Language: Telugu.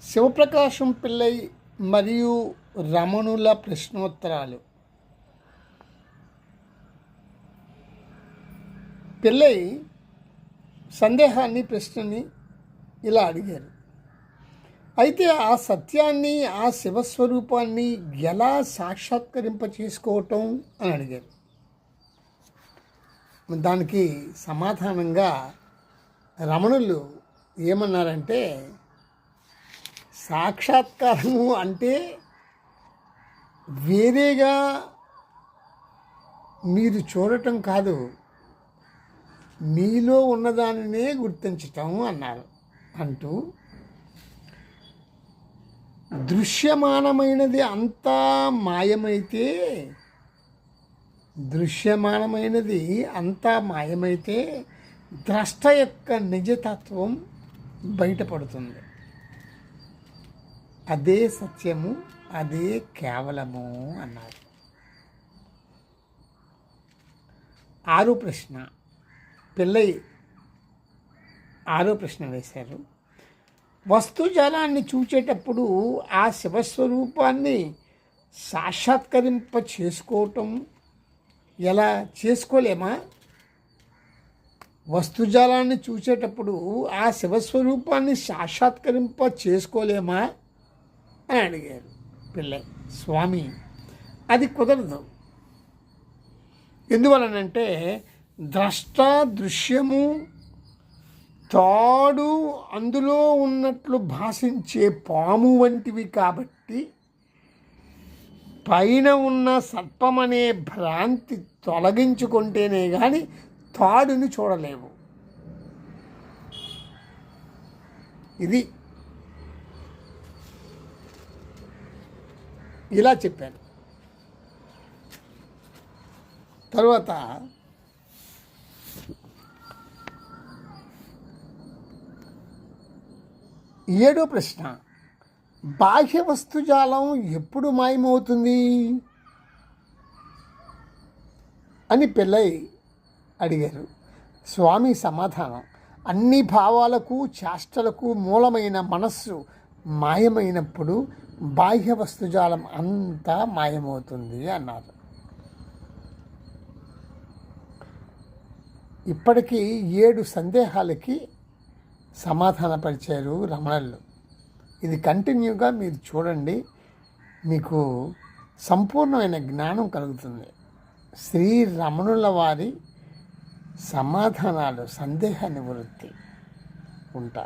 శివప్రకాశం పిల్లై మరియు రమణుల ప్రశ్నోత్తరాలు. పిల్లై సందేహాన్ని, ప్రశ్నని ఇలా అడిగారు. అయితే ఆ సత్యాన్ని, ఆ శివస్వరూపాన్ని ఎలా సాక్షాత్కరింప చేసుకోవటం అని అడిగారు. దానికి సమాధానంగా రమణులు ఏమన్నారంటే, సాక్షాత్కారము అంటే వేరేగా మీరు చూడటం కాదు, మీలో ఉన్నదానినే గుర్తించటం అన్నారు. అంటూ దృశ్యమానమైనది అంతా మాయమైతే ద్రష్ట యొక్క నిజతత్వం బయటపడుతుంది. అదే సత్యము, అదే కేవలము అన్నారు. 6వ ప్రశ్న. పిల్లై 6వ ప్రశ్న వేశారు. వస్తుజాలాన్ని చూచేటప్పుడు ఆ శివస్వరూపాన్ని సాక్షాత్కరింప చేసుకోవటం ఎలా చేసుకోలేమా? వస్తుజాలాన్ని చూసేటప్పుడు ఆ శివస్వరూపాన్ని సాక్షాత్కరింప చేసుకోలేమా అని అడిగారు పిల్లై. స్వామి, అది కుదరదు. ఎందువలనంటే ద్రష్ట, దృశ్యము, తాడు అందులో ఉన్నట్లు భాషించే పాము వంటివి కాబట్టి పైన ఉన్న సర్పమనే భ్రాంతి తొలగించుకుంటేనే కానీ తాడుని చూడలేవు. ఇది ఇలా చెప్పాను. తర్వాత 7వ ప్రశ్న. బాహ్య వస్తుజాలం ఎప్పుడు మాయమవుతుంది అని పిల్లై అడిగారు. స్వామి సమాధానం, అన్ని భావాలకు, చేష్టలకు మూలమైన మనస్సు మాయమైనప్పుడు బాహ్య వస్తుజాలం అంతా మాయమవుతుంది అన్నారు. ఇప్పటికీ 7 సందేహాలకి సమాధానపరిచారు రమణులు. ఇది కంటిన్యూగా మీరు చూడండి, మీకు సంపూర్ణమైన జ్ఞానం కలుగుతుంది. శ్రీ రమణుల వారి సమాధానాలు, సందేహ నివృత్తి. ఉంటా.